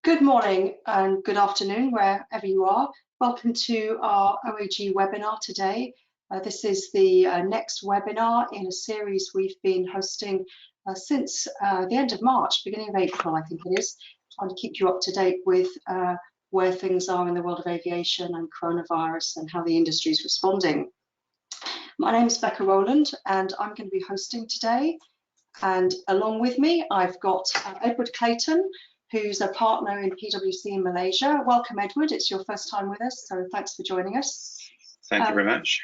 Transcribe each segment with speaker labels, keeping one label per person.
Speaker 1: Good morning and good afternoon, wherever you are. Welcome to our OAG webinar today. This is the next webinar in a series we've been hosting since the end of March, beginning of April, I think it is, trying to keep you up to date with where things are in the world of aviation and coronavirus and how the industry is responding. My name is Becca Rowland and I'm going to be hosting today. And along with me, I've got Edward Clayton, who's a partner in PwC Malaysia. Welcome, Edward. It's your first time with us, so thanks for joining us.
Speaker 2: Thank you very much.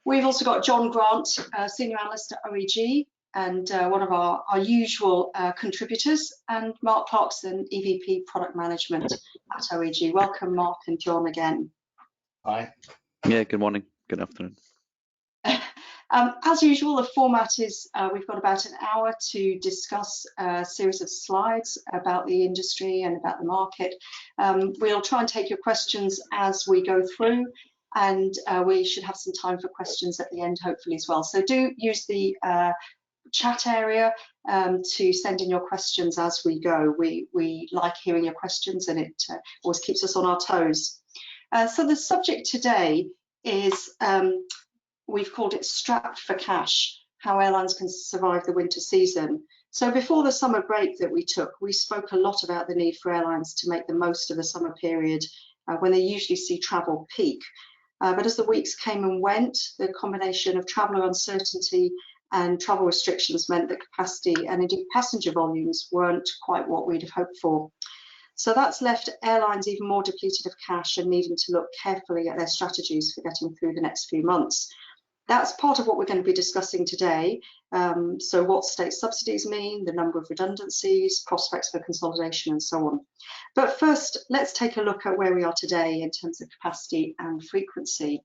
Speaker 1: We've also got John Grant, Senior Analyst at OAG, and one of our usual contributors, and Mark Clarkson, EVP Product Management at OAG. Welcome, Mark and John, again.
Speaker 3: Hi.
Speaker 4: Yeah, good morning, good afternoon.
Speaker 1: As usual, the format is we've got about an hour to discuss a series of slides about the industry and about the market. We'll try and take your questions as we go through, and we should have some time for questions at the end, hopefully, as well. So do use the chat area to send in your questions as we go. We like hearing your questions, and it always keeps us on our toes. So the subject today is we've called it Strapped for Cash, how airlines can survive the winter season. So before the summer break that we took, we spoke a lot about the need for airlines to make the most of the summer period when they usually see travel peak. But as the weeks came and went, the combination of traveller uncertainty and travel restrictions meant that capacity and indeed passenger volumes weren't quite what we'd have hoped for. So that's left airlines even more depleted of cash and needing to look carefully at their strategies for getting through the next few months. That's part of what we're going to be discussing today. So what state subsidies mean, the number of redundancies, prospects for consolidation, and so on. But first, let's take a look at where we are today in terms of capacity and frequency.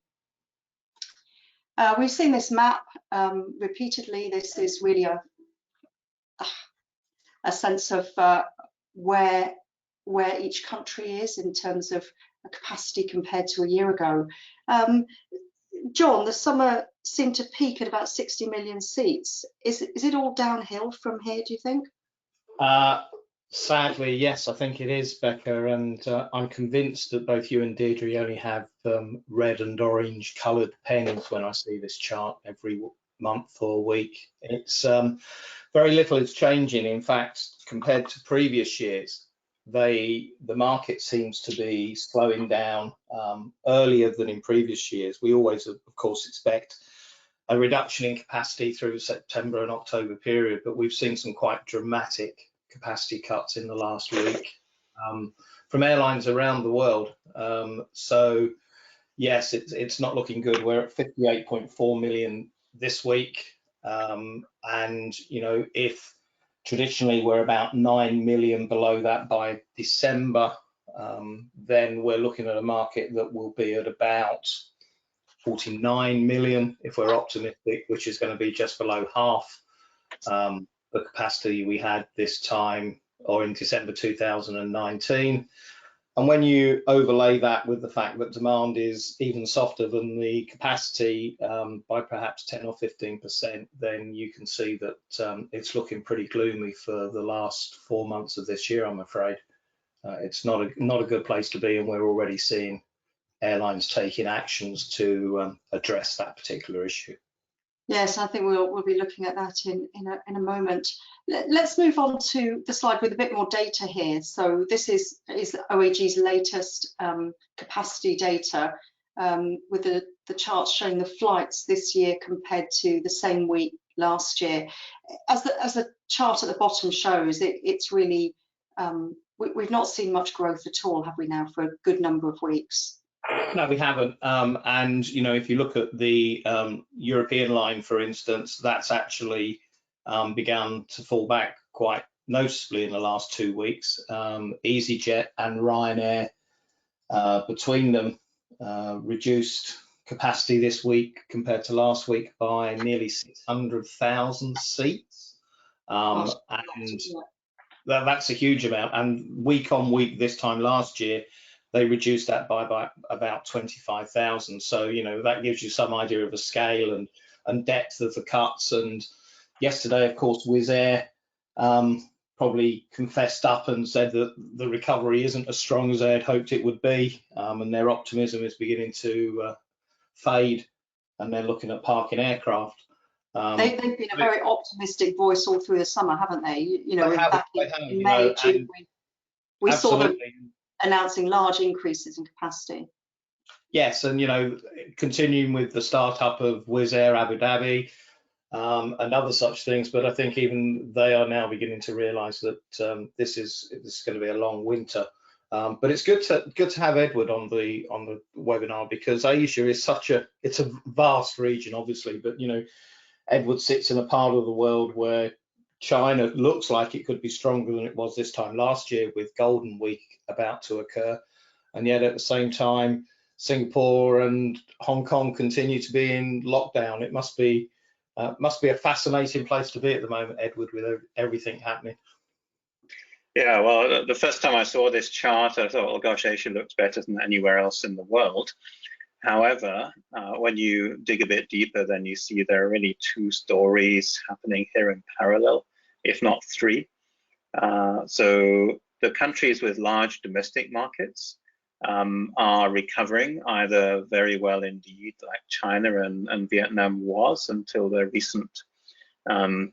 Speaker 1: We've seen this map repeatedly. This is really a sense of where each country is in terms of capacity compared to a year ago. John, the summer seemed to peak at about 60 million seats. Is it all downhill from here, do you think?
Speaker 3: Sadly, yes, I think it is, Becca, and I'm convinced that both you and Deirdre only have red and orange coloured pens when I see this chart every month or week. It's very little is changing. In fact, compared to previous years, the market seems to be slowing down earlier than in previous years. We always, of course, expect a reduction in capacity through the September and October period, but we've seen some quite dramatic capacity cuts in the last week from airlines around the world. So yes, it's not looking good. We're at 58.4 million this week, and you know, if traditionally we're about 9 million below that by December, then we're looking at a market that will be at about 49 million if we're optimistic, which is going to be just below half the capacity we had this time or in December 2019. And when you overlay that with the fact that demand is even softer than the capacity by perhaps 10 or 15%, then you can see that it's looking pretty gloomy for the last 4 months of this year, I'm afraid. It's not a good place to be, and we're already seeing airlines taking actions to address that particular issue.
Speaker 1: Yes, I think we'll be looking at that in a moment. Let's move on to the slide with a bit more data here. So this is OAG's latest capacity data with the charts showing the flights this year compared to the same week last year. As the chart at the bottom shows, it's really we've not seen much growth at all, have we now, for a good number of weeks?
Speaker 3: No, we haven't. And you know, if you look at the European line, for instance, that's actually begun to fall back quite noticeably in the last 2 weeks. EasyJet and Ryanair, between them, reduced capacity this week compared to last week by nearly 600,000 seats. And that's a huge amount. And week on week this time last year, they reduced that by about 25,000. So, you know, that gives you some idea of the scale and depth of the cuts. And yesterday, of course, Wizz Air probably confessed up and said that the recovery isn't as strong as they had hoped it would be, and their optimism is beginning to fade, and they're looking at parking aircraft.
Speaker 1: They've been a very optimistic voice all through the summer, haven't they? You know, back in May, June, we saw them announcing large increases in capacity.
Speaker 3: Yes, and continuing with the startup of Wizz Air Abu Dhabi and other such things, but I think even they are now beginning to realise that this is going to be a long winter. But it's good to have Edward on the webinar, because Asia is it's a vast region, obviously, but Edward sits in a part of the world where China looks like it could be stronger than it was this time last year, with Golden Week about to occur, and yet at the same time Singapore and Hong Kong continue to be in lockdown. It must be a fascinating place to be at the moment, Edward, with everything happening.
Speaker 2: Yeah, well, the first time I saw this chart, I thought, oh gosh, Asia looks better than anywhere else in the world. However, when you dig a bit deeper, then you see there are really two stories happening here in parallel, if not three. So the countries with large domestic markets are recovering either very well indeed, like China and Vietnam was until the recent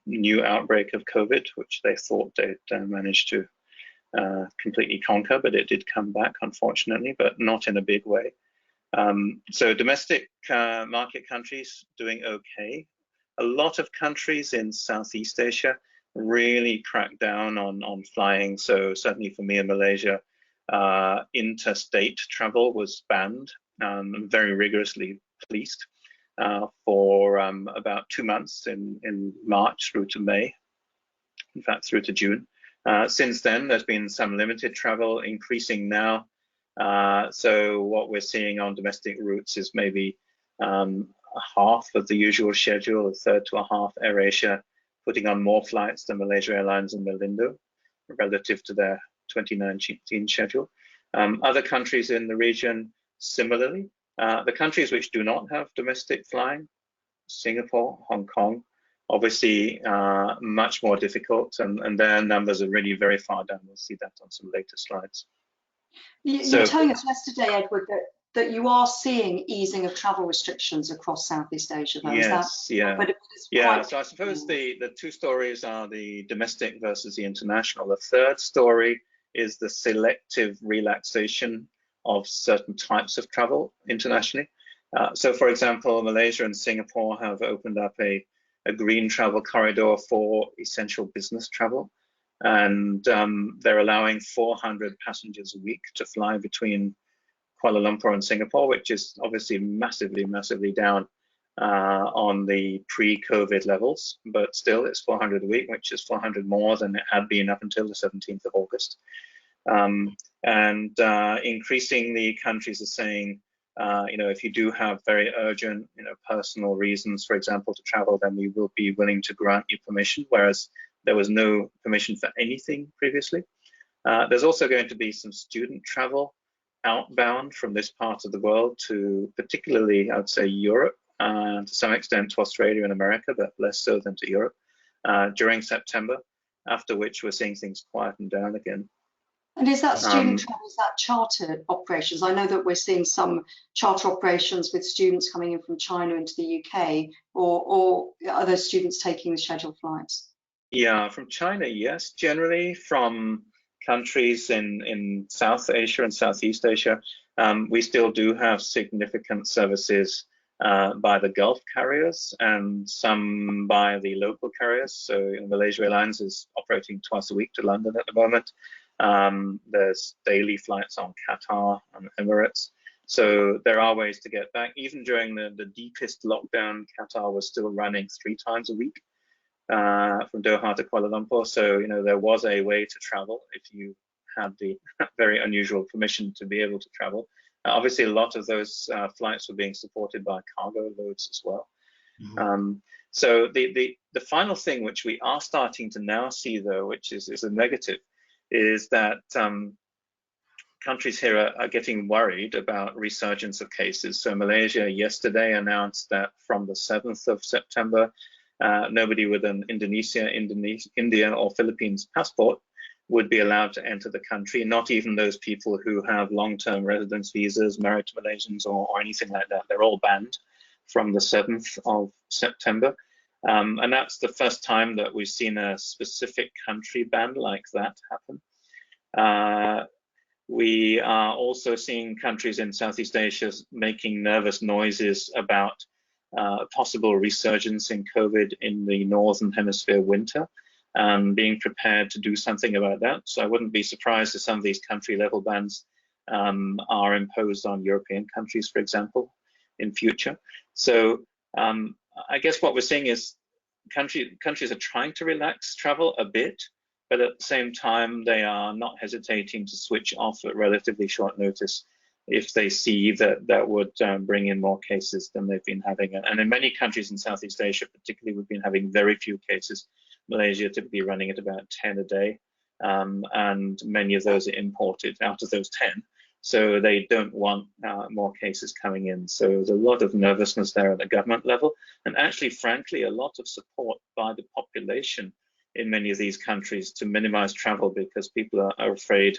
Speaker 2: new outbreak of COVID, which they thought they'd managed to completely conquer, but it did come back, unfortunately, but not in a big way. So domestic market countries doing okay. A lot of countries in Southeast Asia really cracked down on flying. So certainly for me in Malaysia, interstate travel was banned, very rigorously policed for about 2 months in March through to May, in fact through to June. Since then, there's been some limited travel, increasing now. So what we're seeing on domestic routes is maybe a half of the usual schedule, a third to a half. AirAsia putting on more flights than Malaysia Airlines and Malindo relative to their 2019 schedule. Other countries in the region, similarly. The countries which do not have domestic flying, Singapore, Hong Kong, obviously much more difficult, and their numbers are really very far down. We'll see that on some later slides.
Speaker 1: You were telling us yesterday, Edward, that you are seeing easing of travel restrictions across Southeast Asia, though.
Speaker 2: Yes, yeah. So I suppose the two stories are the domestic versus the international. The third story is the selective relaxation of certain types of travel internationally. So for example, Malaysia and Singapore have opened up a green travel corridor for essential business travel. And they're allowing 400 passengers a week to fly between Kuala Lumpur and Singapore, which is obviously massively, massively down on the pre-COVID levels, but still it's 400 a week, which is 400 more than it had been up until the 17th of August. Increasingly, countries are saying, if you do have very urgent, personal reasons, for example, to travel, then we will be willing to grant you permission, whereas there was no permission for anything previously. There's also going to be some student travel outbound from this part of the world to particularly, I would say, Europe, to some extent to Australia and America, but less so than to Europe, during September, after which we're seeing things quieten down again.
Speaker 1: And is that student travel, is that charter operations? I know that we're seeing some charter operations with students coming in from China into the UK, or are those students taking the scheduled flights?
Speaker 2: Yeah, from China, yes. Generally from countries in South Asia and Southeast Asia, we still do have significant services by the Gulf carriers and some by the local carriers. So Malaysia Airlines is operating twice a week to London at the moment. There's daily flights on Qatar and Emirates. So there are ways to get back. Even during the deepest lockdown, Qatar was still running 3 times a week from Doha to Kuala Lumpur. So, there was a way to travel if you had the very unusual permission to be able to travel. Obviously, a lot of those flights were being supported by cargo loads as well. Mm-hmm. So the final thing which we are starting to now see, though, which is a negative, is that countries here are getting worried about resurgence of cases. So Malaysia yesterday announced that from the 7th of September, nobody with an Indian or Philippines passport would be allowed to enter the country, not even those people who have long-term residence visas, married to Malaysians or anything like that. They're all banned from the 7th of September. And that's the first time that we've seen a specific country ban like that happen. We are also seeing countries in Southeast Asia making nervous noises about a possible resurgence in COVID in the Northern Hemisphere winter, and being prepared to do something about that. So I wouldn't be surprised if some of these country level bans are imposed on European countries, for example, in future. So I guess what we're seeing is countries are trying to relax travel a bit, but at the same time, they are not hesitating to switch off at relatively short notice if they see that that would bring in more cases than they've been having. And in many countries in Southeast Asia, particularly, we've been having very few cases. Malaysia typically running at about 10 a day, and many of those are imported out of those 10. So they don't want more cases coming in. So there's a lot of nervousness there at the government level, and actually, frankly, a lot of support by the population in many of these countries to minimize travel, because people are afraid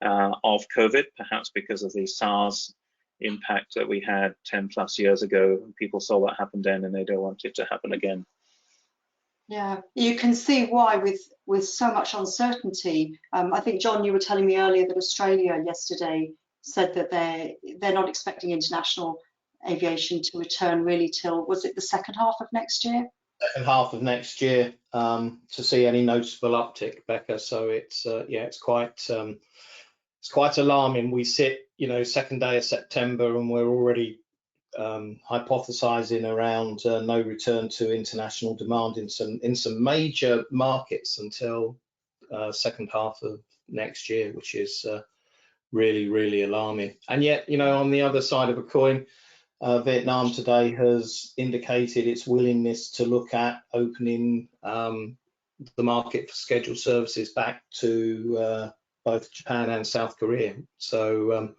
Speaker 2: of COVID, perhaps because of the SARS impact that we had 10 plus years ago. People saw what happened then and they don't want it to happen again.
Speaker 1: Yeah, you can see why with so much uncertainty. I think, John, you were telling me earlier that Australia yesterday said that they're not expecting international aviation to return really till, was it the second half of next year?
Speaker 3: Second half of next year to see any noticeable uptick, Becca. So it's yeah, it's quite alarming. We sit, second day of September, and we're already hypothesizing around no return to international demand in some major markets until second half of next year, which is really, really alarming. And yet, on the other side of a coin, Vietnam today has indicated its willingness to look at opening the market for scheduled services back to both Japan and South Korea. So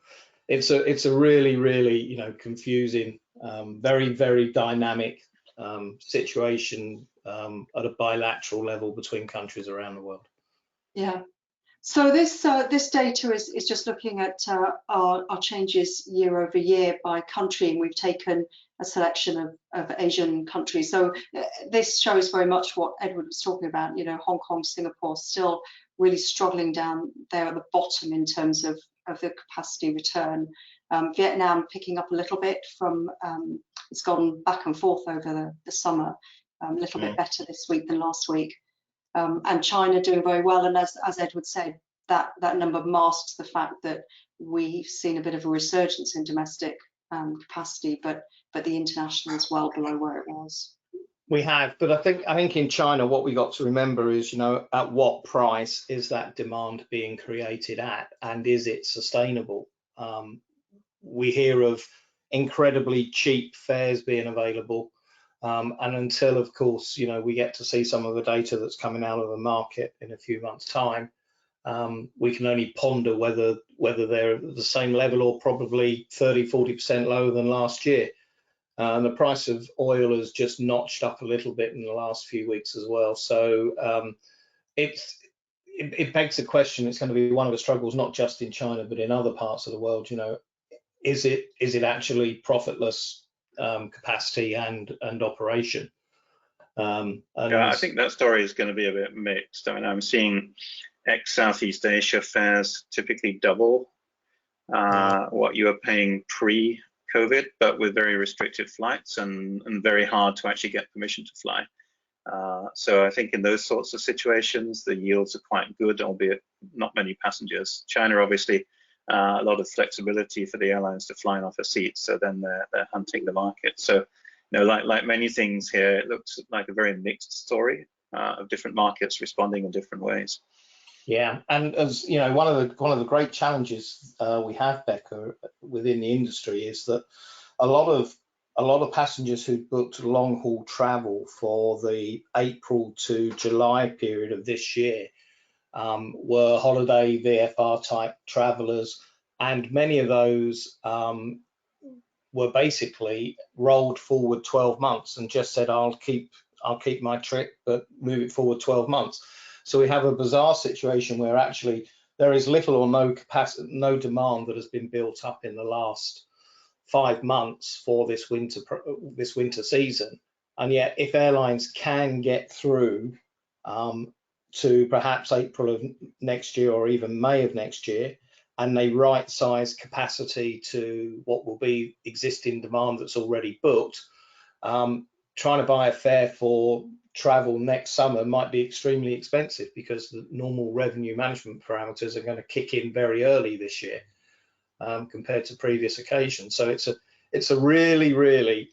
Speaker 3: it's a really, really confusing, very, very dynamic situation at a bilateral level between countries around the world.
Speaker 1: Yeah. So this data is just looking at our changes year over year by country, and we've taken a selection of Asian countries. So this shows very much what Edward was talking about. Hong Kong, Singapore still really struggling down there at the bottom in terms of the capacity return. Vietnam picking up a little bit from, it's gone back and forth over the summer, a little bit better this week than last week. And China doing very well, and as Edward said, that number masks the fact that we've seen a bit of a resurgence in domestic capacity, but the international is well below where it was.
Speaker 3: We have, but I think in China, what we got to remember is, at what price is that demand being created at, and is it sustainable? We hear of incredibly cheap fares being available. And until, of course, we get to see some of the data that's coming out of the market in a few months' time, we can only ponder whether they're at the same level or probably 30–40% lower than last year. And the price of oil has just notched up a little bit in the last few weeks as well. So it begs the question. It's going to be one of the struggles, not just in China, but in other parts of the world. Is it actually profitless capacity and operation?
Speaker 2: Yeah, I think that story is going to be a bit mixed. I mean, I'm seeing ex-Southeast Asia fares typically double what you were paying pre-COVID, but with very restricted flights and very hard to actually get permission to fly. So I think in those sorts of situations, the yields are quite good, albeit not many passengers. China, obviously, a lot of flexibility for the airlines to fly off a seat, so then they're hunting the market. So, like many things here, it looks like a very mixed story of different markets responding in different ways.
Speaker 3: Yeah, and as one of the great challenges we have, Becca, within the industry is that a lot of passengers who booked long haul travel for the April to July period of this year were holiday VFR type travelers, and many of those were basically rolled forward 12 months and just said, I'll keep I'll keep my trip, but move it forward 12 months. So we have a bizarre situation where actually there is little or no capacity, no demand that has been built up in the last 5 months for this winter season. And yet, if airlines can get through to perhaps April of next year or even May of next year, and they right-size capacity to what will be existing demand that's already booked, trying to buy a fare for travel next summer might be extremely expensive because the normal revenue management parameters are going to kick in very early this year compared to previous occasions. So it's a really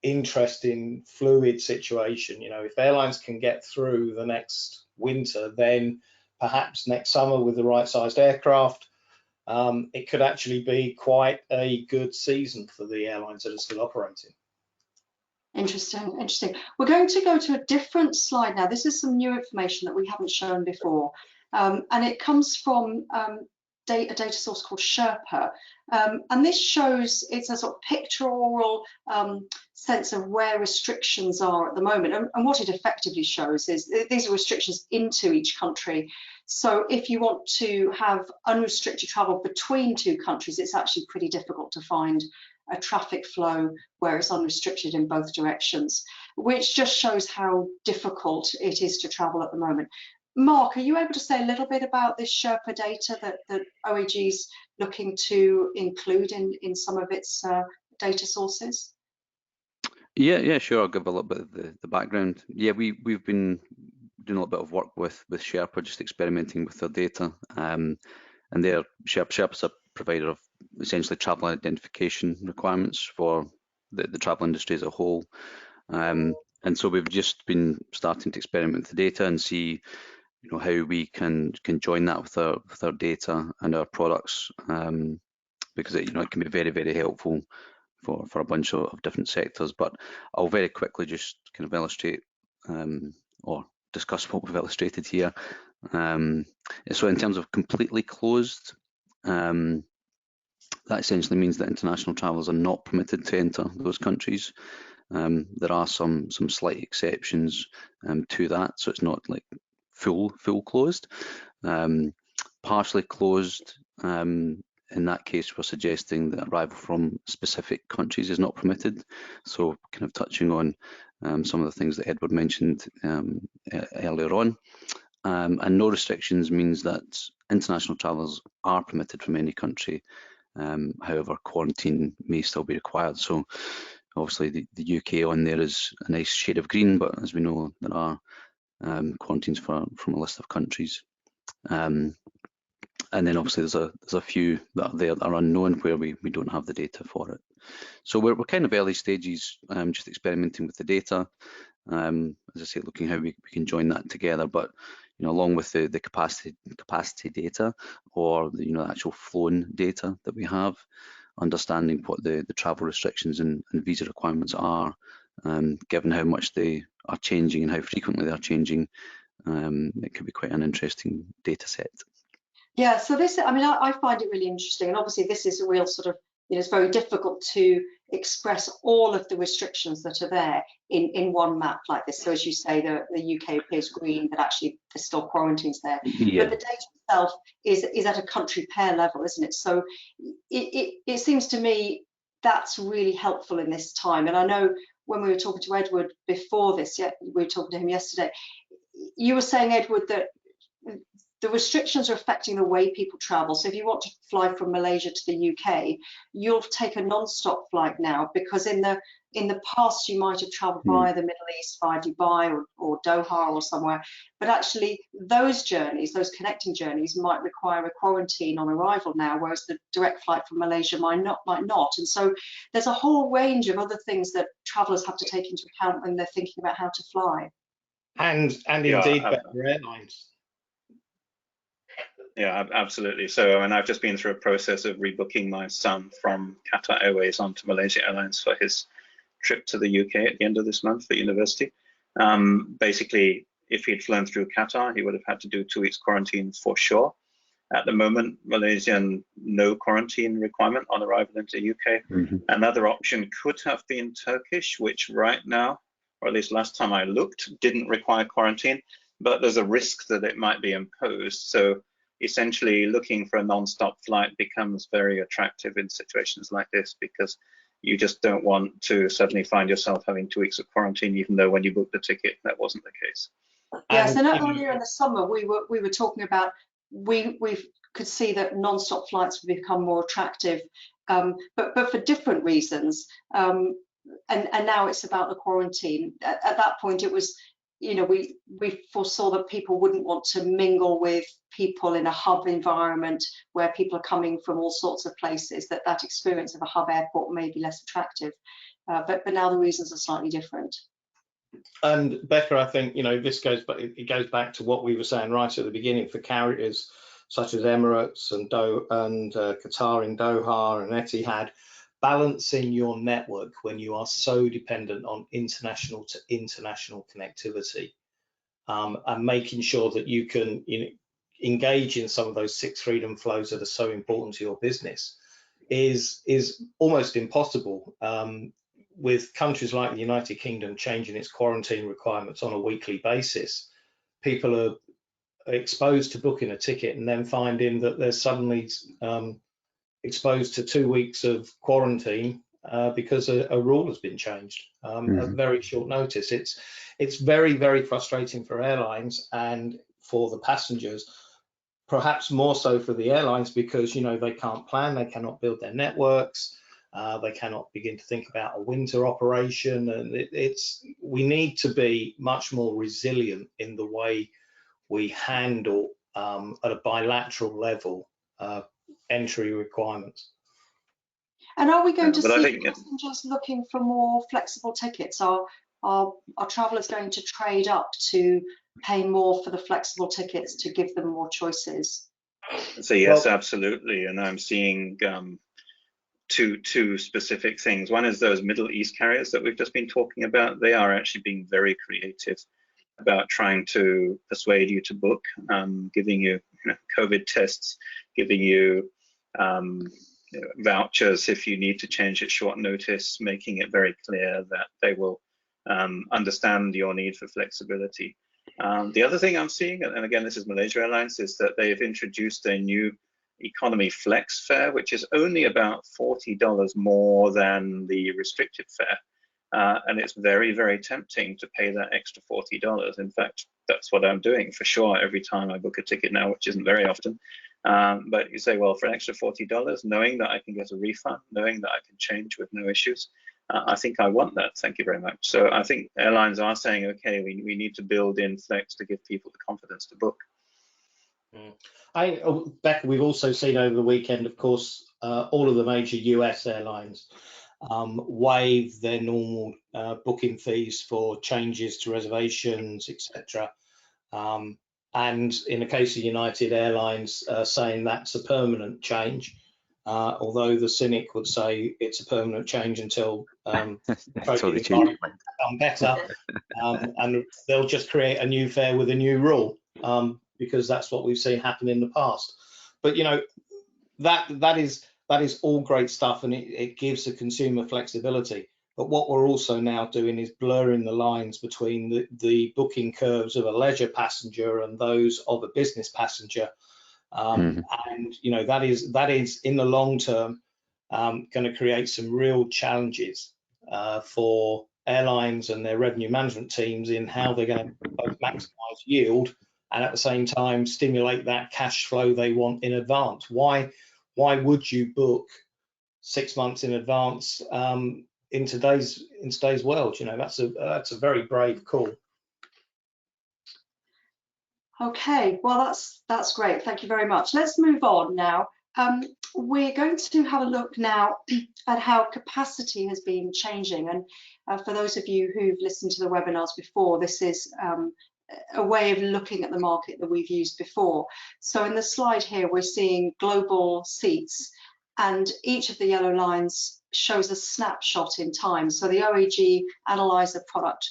Speaker 3: interesting, fluid situation. You know, if airlines can get through the next winter, then perhaps next summer with the right-sized aircraft, it could actually be quite a good season for the airlines that are still operating.
Speaker 1: Interesting, interesting. We're going to go to a different slide now. This is some new information that we haven't shown before, and it comes from a data source called Sherpa, and this shows, it's a sort of pictorial sense of where restrictions are at the moment, and what it effectively shows is these are restrictions into each country. So if you want to have unrestricted travel between two countries, it's actually pretty difficult to find a traffic flow where it's unrestricted in both directions, which just shows how difficult it is to travel at the moment. Mark, are you able to say a little bit about this Sherpa data that OAG is looking to include in some of its data sources?
Speaker 4: Yeah, sure. I'll give a little bit of the background. Yeah, we've been doing a little bit of work with Sherpa, just experimenting with their data. And Sherpa's a provider of essentially travel identification requirements for the travel industry as a whole. And so we've just been starting to experiment with the data and see, you know, how we can join that with our data and our products, because it can be very helpful for a bunch of different sectors. But I'll very quickly just kind of illustrate or discuss what we've illustrated here. So in terms of completely closed, that essentially means that international travellers are not permitted to enter those countries. There are some slight exceptions to that, so it's not like full closed. Partially closed, in that case, we're suggesting that arrival from specific countries is not permitted. So kind of touching on some of the things that Edward mentioned earlier on. And no restrictions means that international travellers are permitted from any country. However, quarantine may still be required. So obviously the UK on there is a nice shade of green, but as we know, there are quarantines from a list of countries. And then obviously there's a few that are there that are unknown where we don't have the data for it. So we're kind of early stages, just experimenting with the data. As I say, looking how we can join that together, but along with the capacity data, or the actual flown data that we have, understanding what the travel restrictions and visa requirements are, given how much they are changing and how frequently they are changing, it could be quite an interesting data set.
Speaker 1: Yeah, so this, I find it really interesting, and obviously this is a real sort of, it's very difficult to express all of the restrictions that are there in one map like this. So as you say, the UK appears green, but actually there's still quarantines there. Yeah. But the data itself is at a country pair level, isn't it? So it seems to me that's really helpful in this time. And I know when we were talking to Edward before this, we were talking to him yesterday, you were saying, Edward, that the restrictions are affecting the way people travel. So if you want to fly from Malaysia to the UK, you'll take a non-stop flight now, because in the past you might have traveled via the Middle East, via Dubai or Doha or somewhere, but actually those journeys, those connecting journeys, might require a quarantine on arrival now, whereas the direct flight from Malaysia might not. And so there's a whole range of other things that travellers have to take into account when they're thinking about how to fly.
Speaker 3: And indeed, better airlines.
Speaker 2: Yeah, absolutely. So, I've just been through a process of rebooking my son from Qatar Airways onto Malaysia Airlines for his trip to the UK at the end of this month for university. Basically, if he'd flown through Qatar, he would have had to do 2 weeks quarantine for sure. At the moment, Malaysian no quarantine requirement on arrival into the UK. Another option could have been Turkish, which right now or at least last time I looked, didn't require quarantine, but there's a risk that it might be imposed. So essentially looking for a non-stop flight becomes very attractive in situations like this, because you just don't want to suddenly find yourself having 2 weeks of quarantine, even though when you booked the ticket, that wasn't the case.
Speaker 1: Yes, and earlier in the summer, we were talking about, we could see that non-stop flights would become more attractive, but for different reasons. And now it's about the quarantine. At that point, it was, you know, we foresaw that people wouldn't want to mingle with people in a hub environment where people are coming from all sorts of places, that experience of a hub airport may be less attractive. But now the reasons are slightly different.
Speaker 3: And Becca, I think, you know, this goes, but it goes back to what we were saying right at the beginning for carriers such as Emirates and Qatar in Doha and Etihad, balancing your network when you are so dependent on international to international connectivity, and making sure that you can, you know, engage in some of those 6 freedom flows that are so important to your business is almost impossible. With countries like the United Kingdom changing its quarantine requirements on a weekly basis, people are exposed to booking a ticket and then finding that they're suddenly exposed to 2 weeks of quarantine because a rule has been changed at very short notice. It's very, very frustrating for airlines and for the passengers, perhaps more so for the airlines, because, you know, they can't plan, they cannot build their networks. They cannot begin to think about a winter operation, and we need to be much more resilient in the way we handle at a bilateral level entry requirements.
Speaker 1: And are we going to see passengers looking for more flexible tickets? Are travellers going to trade up to pay more for the flexible tickets to give them more choices?
Speaker 2: So yes, well, absolutely. And I'm seeing two specific things. One is those Middle East carriers that we've just been talking about. They are actually being very creative about trying to persuade you to book, giving you, COVID tests, giving you vouchers if you need to change at short notice, making it very clear that they will understand your need for flexibility. The other thing I'm seeing, and again, this is Malaysia Airlines, is that they've introduced a new economy flex fare, which is only about $40 more than the restricted fare. And it's very, very tempting to pay that extra $40. In fact, that's what I'm doing for sure every time I book a ticket now, which isn't very often. But you say, well, for an extra $40, knowing that I can get a refund, knowing that I can change with no issues, I think I want that. Thank you very much. So I think airlines are saying, okay, we need to build in flex to give people the confidence to book.
Speaker 3: Becca, we've also seen over the weekend, of course, all of the major US airlines waive their normal booking fees for changes to reservations, etc. And in the case of United Airlines, saying that's a permanent change, although the cynic would say it's a permanent change until they become better, and they'll just create a new fare with a new rule, because that's what we've seen happen in the past. But you know, that is all great stuff, and it gives the consumer flexibility. But what we're also now doing is blurring the lines between the booking curves of a leisure passenger and those of a business passenger. And you know, that is in the long term going to create some real challenges for airlines and their revenue management teams in how they're going to both maximize yield and at the same time stimulate that cash flow they want in advance. Why would you book 6 months in advance in today's world? You know, that's a very brave call.
Speaker 1: Okay, well, that's great. Thank you very much. Let's move on now. We're going to have a look now at how capacity has been changing. And for those of you who've listened to the webinars before, this is a way of looking at the market that we've used before. So in the slide here, we're seeing global seats, and each of the yellow lines shows a snapshot in time. So the OAG analyzer product,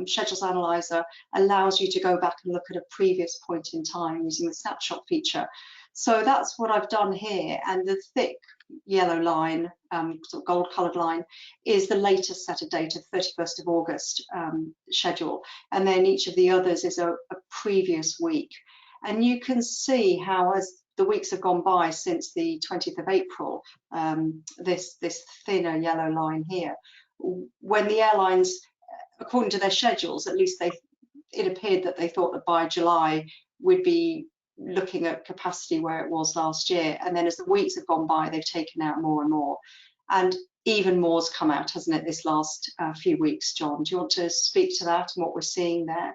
Speaker 1: schedules analyzer, allows you to go back and look at a previous point in time using the snapshot feature. So that's what I've done here, and the thick yellow line, sort of gold coloured line, is the latest set of data, 31st of August schedule, and then each of the others is a previous week. And you can see how, as the weeks have gone by since the 20th of April, this thinner yellow line here, when the airlines, according to their schedules, at least it appeared that they thought that by July we'd be looking at capacity where it was last year, and then as the weeks have gone by, they've taken out more and more, and even more's come out, hasn't it, this last few weeks. John, do you want to speak to that and what we're seeing there?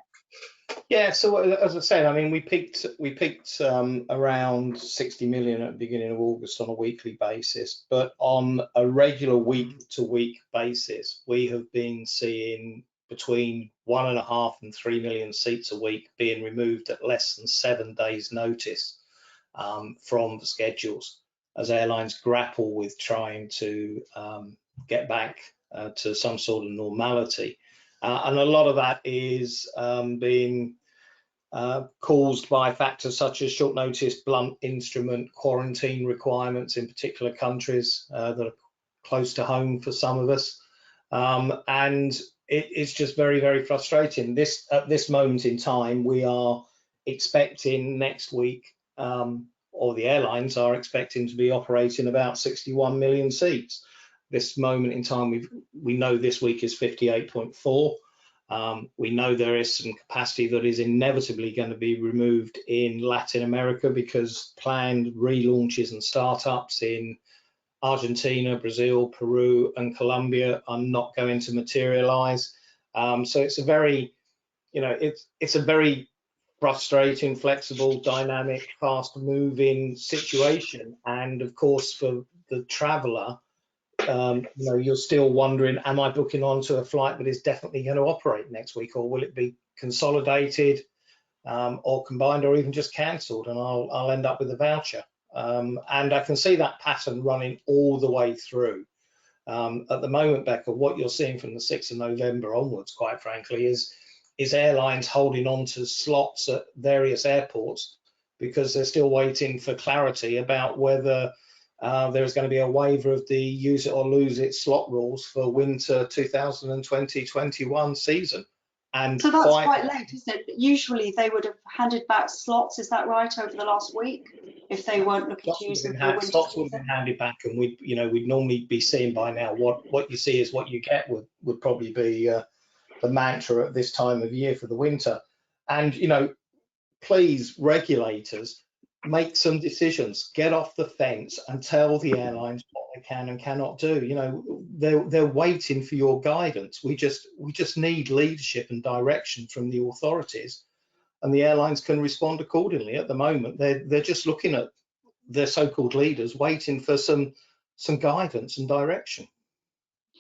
Speaker 3: Yeah, so as I said, I mean, we peaked around 60 million at the beginning of August on a weekly basis, but on a regular week-to-week basis, we have been seeing between 1.5 and 3 million seats a week being removed at less than 7 days' notice from the schedules, as airlines grapple with trying to get back to some sort of normality. And a lot of that is being caused by factors such as short notice, blunt instrument, quarantine requirements in particular countries that are close to home for some of us. And it's just very, very frustrating. At this moment in time, we are expecting next week, or the airlines are expecting to be operating about 61 million seats. This moment in time, we know this week is 58.4. We know there is some capacity that is inevitably going to be removed in Latin America because planned relaunches and startups in Argentina, Brazil, Peru, and Colombia are not going to materialize. So it's a very, it's a very frustrating, flexible, dynamic, fast-moving situation. And of course, for the traveller, you're still wondering, am I booking onto a flight that is definitely going to operate next week, or will it be consolidated or combined, or even just cancelled, and I'll end up with a voucher? And I can see that pattern running all the way through. At the moment, Becca, what you're seeing from the 6th of November onwards, quite frankly, is airlines holding on to slots at various airports because they're still waiting for clarity about whether there's going to be a waiver of the use it or lose it slot rules for winter 2020-21 season. And
Speaker 1: so that's quite late, isn't it? Usually they would have handed back slots, is that right, over the last week, if they weren't looking to use them for winter?
Speaker 3: Slots would have been handed back, and we'd normally be seeing by now what you see is what you get would probably be the mantra at this time of year for the winter. And please, regulators, make some decisions, get off the fence and tell the airlines what they can and cannot do. They're waiting for your guidance. We just need leadership and direction from the authorities, and the airlines can respond accordingly. At the moment, they're just looking at their so-called leaders, waiting for some guidance and direction.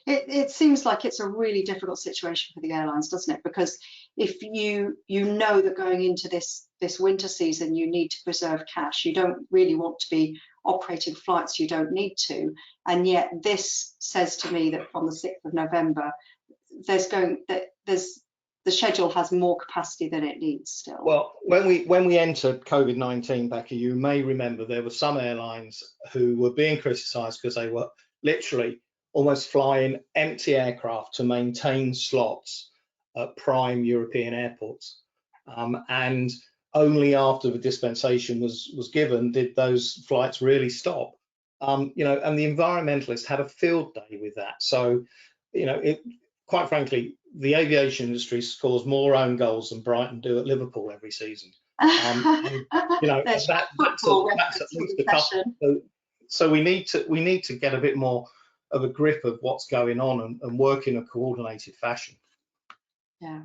Speaker 1: It seems like it's a really difficult situation for the airlines, doesn't it? Because if you know that going into this winter season, you need to preserve cash. You don't really want to be operating flights you don't need to. And yet this says to me that from the 6th of November, the schedule has more capacity than it needs still.
Speaker 3: Well, when we entered COVID-19, Becca, you may remember there were some airlines who were being criticised because they were literally almost flying empty aircraft to maintain slots at prime European airports. And only after the dispensation was given did those flights really stop. And the environmentalists had a field day with that. So, quite frankly, the aviation industry scores more own goals than Brighton do at Liverpool every season. That's at least a couple. So we need to get a bit more of a grip of what's going on and work in a coordinated fashion.
Speaker 1: Yeah.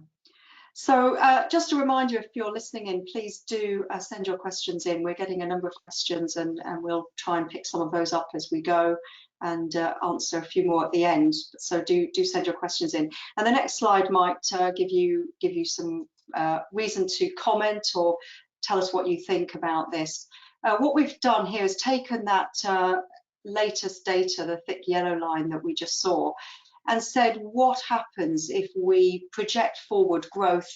Speaker 1: So just a reminder, if you're listening in, please do send your questions in. We're getting a number of questions, and we'll try and pick some of those up as we go and answer a few more at the end. So do send your questions in. And the next slide might give you some reason to comment or tell us what you think about this. What we've done here is taken that latest data, the thick yellow line that we just saw, and said, what happens if we project forward growth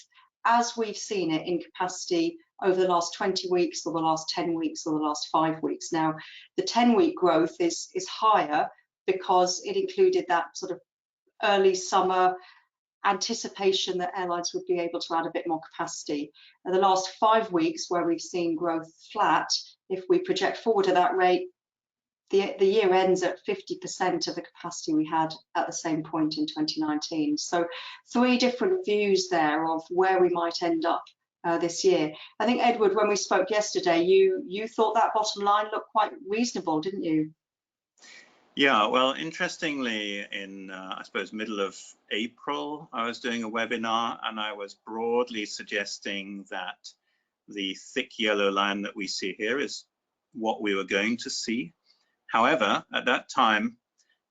Speaker 1: as we've seen it in capacity over the last 20 weeks or the last 10 weeks or the last 5 weeks. Now, the 10-week growth is higher because it included that sort of early summer anticipation that airlines would be able to add a bit more capacity. And the last 5 weeks where we've seen growth flat, if we project forward at that rate, the year ends at 50% of the capacity we had at the same point in 2019. So 3 different views there of where we might end up this year. I think, Edward, when we spoke yesterday, you thought that bottom line looked quite reasonable, didn't you?
Speaker 2: Yeah, well, interestingly, in, I suppose, middle of April, I was doing a webinar and I was broadly suggesting that the thick yellow line that we see here is what we were going to see. However, at that time,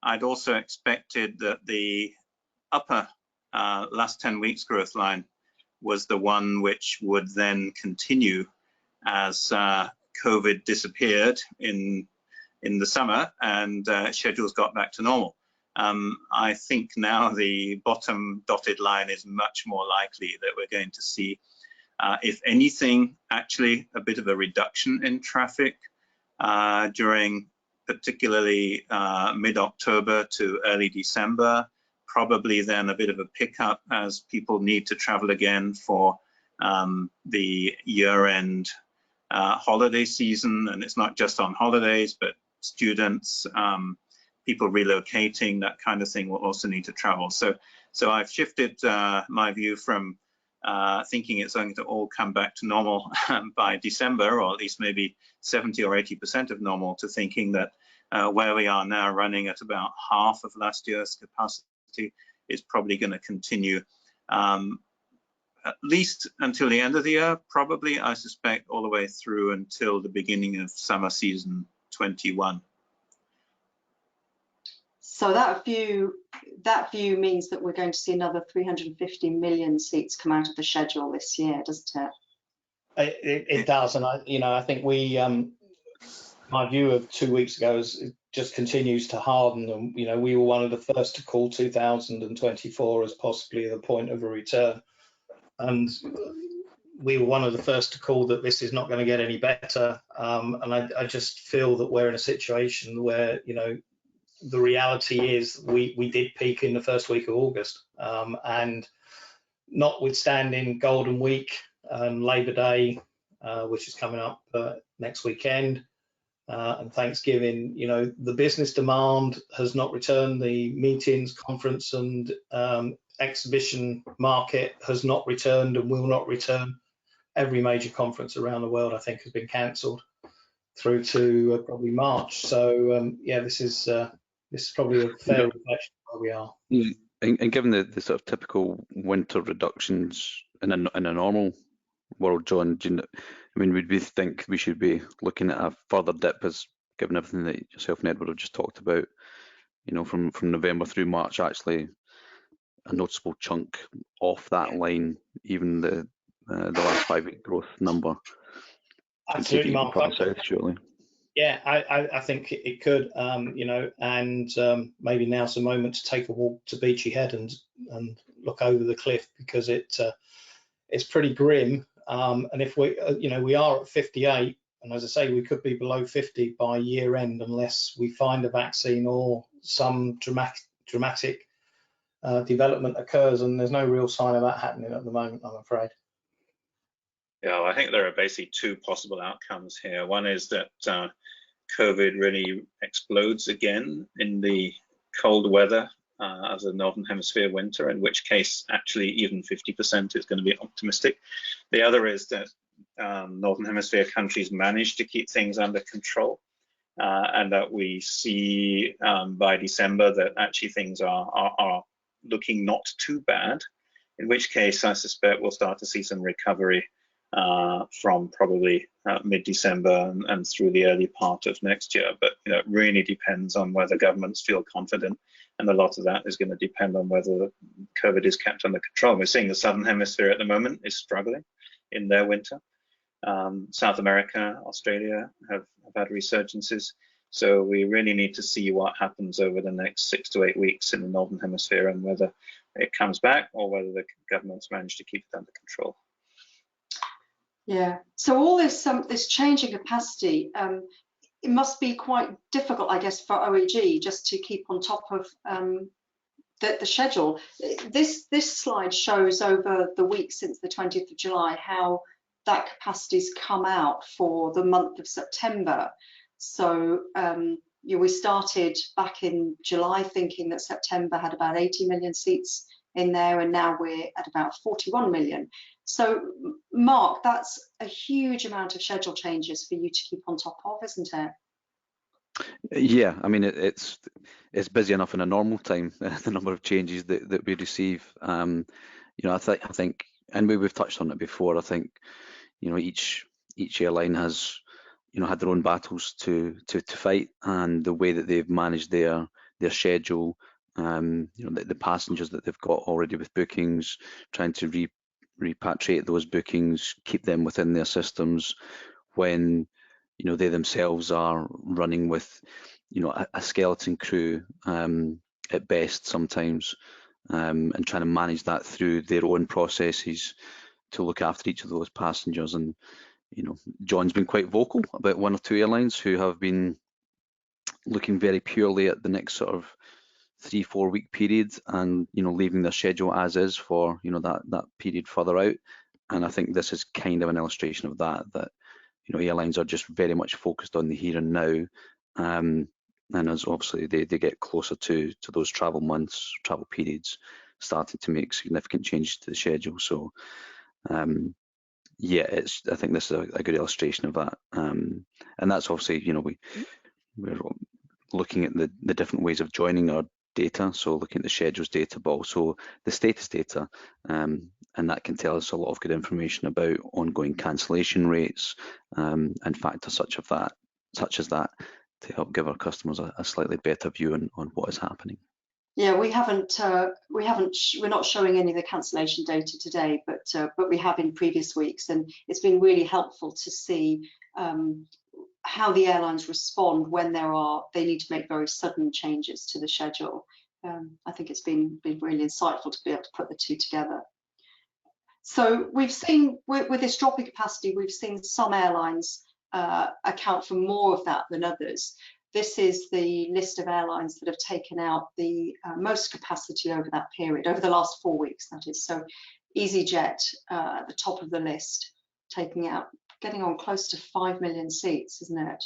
Speaker 2: I'd also expected that the upper last 10 weeks growth line was the one which would then continue as COVID disappeared in the summer and schedules got back to normal. I think now the bottom dotted line is much more likely that we're going to see, if anything, actually a bit of a reduction in traffic during particularly mid-October to early December, probably then a bit of a pickup as people need to travel again for the year-end holiday season. And it's not just on holidays, but students, people relocating, that kind of thing will also need to travel. So I've shifted my view from thinking it's going to all come back to normal by December, or at least maybe 70 or 80% of normal, to thinking that where we are now, running at about half of last year's capacity, is probably going to continue at least until the end of the year, probably, I suspect, all the way through until the beginning of summer season 21.
Speaker 1: So that view means that we're going to see another 350 million seats come out of the schedule this year, doesn't it?
Speaker 3: It does, and I think we, my view of 2 weeks ago is it just continues to harden. And we were one of the first to call 2024 as possibly the point of a return, and we were one of the first to call that this is not going to get any better. And I just feel that we're in a situation where the reality is we did peak in the first week of August, and notwithstanding Golden Week and Labor Day, which is coming up next weekend, and Thanksgiving, the business demand has not returned. The meetings, conference and exhibition market has not returned and will not return. Every major conference around the world, I think, has been cancelled through to probably March. So yeah, this is probably a fair reflection of where we are.
Speaker 4: Yeah. And given the sort of typical winter reductions in a normal world, John, would we think we should be looking at a further dip, as given everything that yourself and Edward have just talked about, from November through March, actually a noticeable chunk off that line, even the last 5 week growth number?
Speaker 3: Absolutely, Mark.
Speaker 4: South, surely.
Speaker 3: Yeah, I think it could, and maybe now's the moment to take a walk to Beachy Head and look over the cliff, because it's pretty grim. And if we are at 58, and as I say, we could be below 50 by year end unless we find a vaccine or some dramatic development occurs, and there's no real sign of that happening at the moment, I'm afraid.
Speaker 2: Yeah, well, I think there are basically 2 possible outcomes here. One is that COVID really explodes again in the cold weather as a Northern Hemisphere winter, in which case actually even 50% is going to be optimistic. The other is that Northern Hemisphere countries manage to keep things under control, and that we see by December that actually things are looking not too bad, in which case I suspect we'll start to see some recovery from probably mid-December and through the early part of next year. But it really depends on whether governments feel confident, and a lot of that is going to depend on whether COVID is kept under control. We're seeing the Southern Hemisphere at the moment is struggling in their winter. South America, Australia have had resurgences. So we really need to see what happens over the next 6 to 8 weeks in the Northern Hemisphere, and whether it comes back or whether the governments manage to keep it under control.
Speaker 1: Yeah. So all this change in capacity, it must be quite difficult, I guess, for OAG just to keep on top of the schedule. This slide shows over the week since the 20th of July how that capacity's come out for the month of September. So we started back in July thinking that September had about 80 million seats in there, and now we're at about 41 million. So Mark, that's a huge amount of schedule changes for you to keep on top of, isn't it?
Speaker 4: Yeah, I mean it's busy enough in a normal time. The number of changes that we receive, I think, and we've touched on it before. I think, each airline has, had their own battles to fight, and the way that they've managed their schedule, the passengers that they've got already with bookings, trying to repatriate those bookings, keep them within their systems when they themselves are running with a skeleton crew at best sometimes, and trying to manage that through their own processes to look after each of those passengers. And John's been quite vocal about one or two airlines who have been looking very purely at the next sort of 3-4 week period, and leaving their schedule as is for that period further out. And I think this is kind of an illustration of that airlines are just very much focused on the here and now, and as obviously they get closer to those travel months, travel periods, starting to make significant changes to the schedule. So yeah, I think this is a good illustration of that, and that's obviously we're looking at the different ways of joining our data, so looking at the schedules data, but also the status data, and that can tell us a lot of good information about ongoing cancellation rates, and factors such as that to help give our customers a slightly better view on what is happening.
Speaker 1: Yeah, we're not showing any of the cancellation data today, but we have in previous weeks, and it's been really helpful to see how the airlines respond when they need to make very sudden changes to the schedule. I think it's been really insightful to be able to put the two together. So we've seen with this drop in capacity, we've seen some airlines account for more of that than others. This is the list of airlines that have taken out the most capacity over that period, over the last 4 weeks, that is. So EasyJet at the top of the list, getting on close to 5 million seats, isn't it?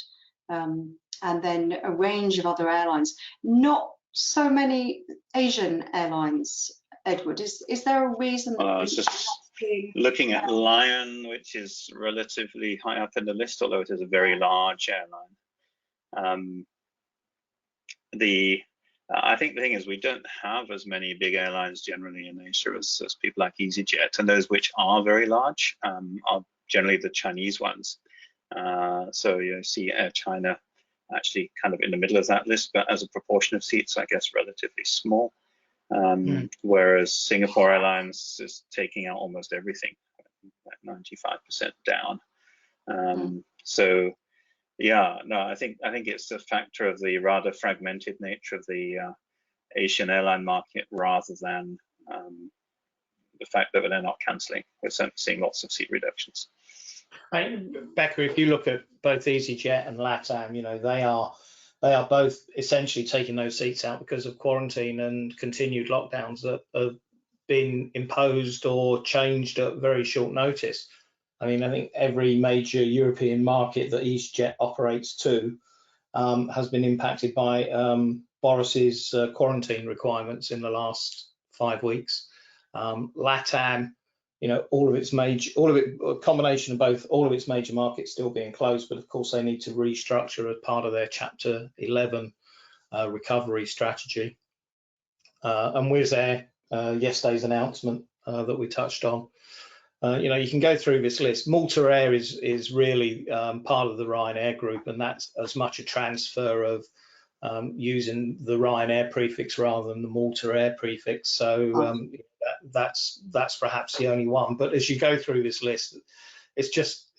Speaker 1: And then a range of other airlines. Not so many Asian airlines, Edward. Is there a reason?
Speaker 2: Well, I was just looking at Lion, which is relatively high up in the list, although it is a very large airline. I think the thing is we don't have as many big airlines generally in Asia as people like EasyJet, and those which are very large are generally the Chinese ones. So you see Air China actually kind of in the middle of that list, but as a proportion of seats, I guess relatively small. Whereas Singapore Airlines is taking out almost everything, like 95% down. So yeah, no, I think it's a factor of the rather fragmented nature of the Asian airline market rather than the fact that they're not cancelling. We're certainly seeing lots of seat reductions.
Speaker 3: Becca, if you look at both EasyJet and LATAM, they are both essentially taking those seats out because of quarantine and continued lockdowns that have been imposed or changed at very short notice. I mean, I think every major European market that EasyJet operates to has been impacted by Boris's quarantine requirements in the last 5 weeks. LATAM, a combination of both, all of its major markets still being closed, but of course they need to restructure as part of their Chapter 11 recovery strategy. And Wizz Air, yesterday's announcement that we touched on. You can go through this list. Malta Air is really part of the Ryanair group, and that's as much a transfer of using the Ryanair prefix rather than the Malta Air prefix. So that's perhaps the only one. But as you go through this list, it's just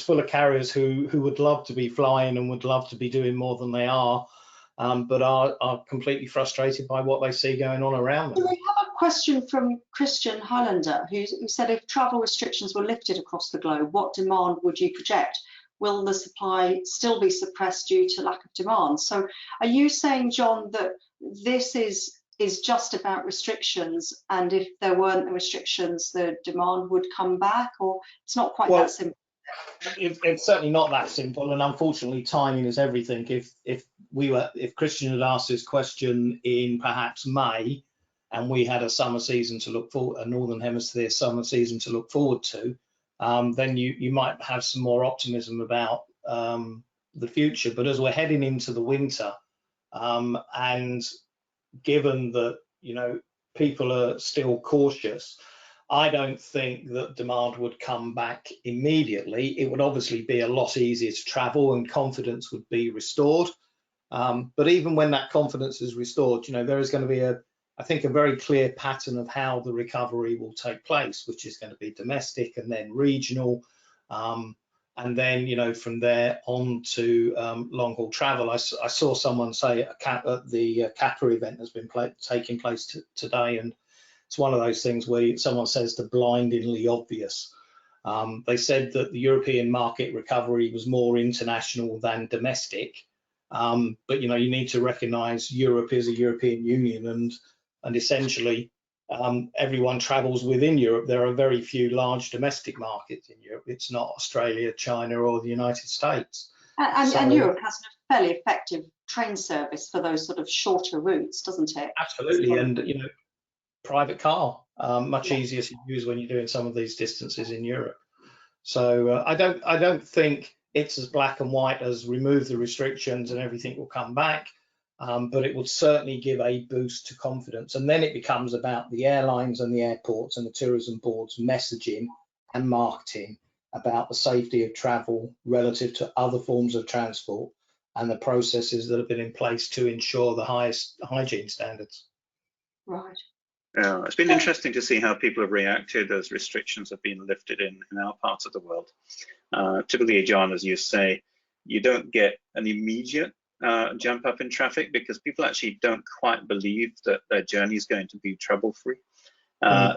Speaker 3: full of carriers who would love to be flying and would love to be doing more than they are, but are completely frustrated by what they see going on around them.
Speaker 1: Do we have a question from Christian Highlander, who said, if travel restrictions were lifted across the globe, what demand would you project? Will the supply still be suppressed due to lack of demand? So are you saying, John, that this is just about restrictions, and if there weren't the restrictions, the demand would come back, or it's not quite that simple?
Speaker 3: It's certainly not that simple, and unfortunately timing is everything. If Christian had asked this question in perhaps May, and we had a summer season to look forward, a Northern Hemisphere summer season to look forward to, then you might have some more optimism about the future. But as we're heading into the winter, and given that people are still cautious, I don't think that demand would come back immediately. It would obviously be a lot easier to travel and confidence would be restored. But even when that confidence is restored, there is going to be I think a very clear pattern of how the recovery will take place, which is going to be domestic and then regional, and then from there on to long haul travel. I saw someone say the CAPA event has been taking place today, and it's one of those things where someone says the blindingly obvious. They said that the European market recovery was more international than domestic, but you need to recognise Europe is a European Union, and essentially everyone travels within Europe. There are very few large domestic markets in Europe. It's not Australia, China, or the United States.
Speaker 1: And Europe has a fairly effective train service for those sort of shorter routes, doesn't it?
Speaker 3: Absolutely, and private car, much easier to use when you're doing some of these distances in Europe. So I don't think it's as black and white as remove the restrictions and everything will come back. But it will certainly give a boost to confidence, and then it becomes about the airlines and the airports and the tourism boards messaging and marketing about the safety of travel relative to other forms of transport and the processes that have been in place to ensure the highest hygiene standards.
Speaker 1: Right.
Speaker 2: Yeah, it's been interesting to see how people have reacted as restrictions have been lifted in our parts of the world. Typically, John, as you say, you don't get an immediate jump up in traffic because people actually don't quite believe that their journey is going to be trouble-free.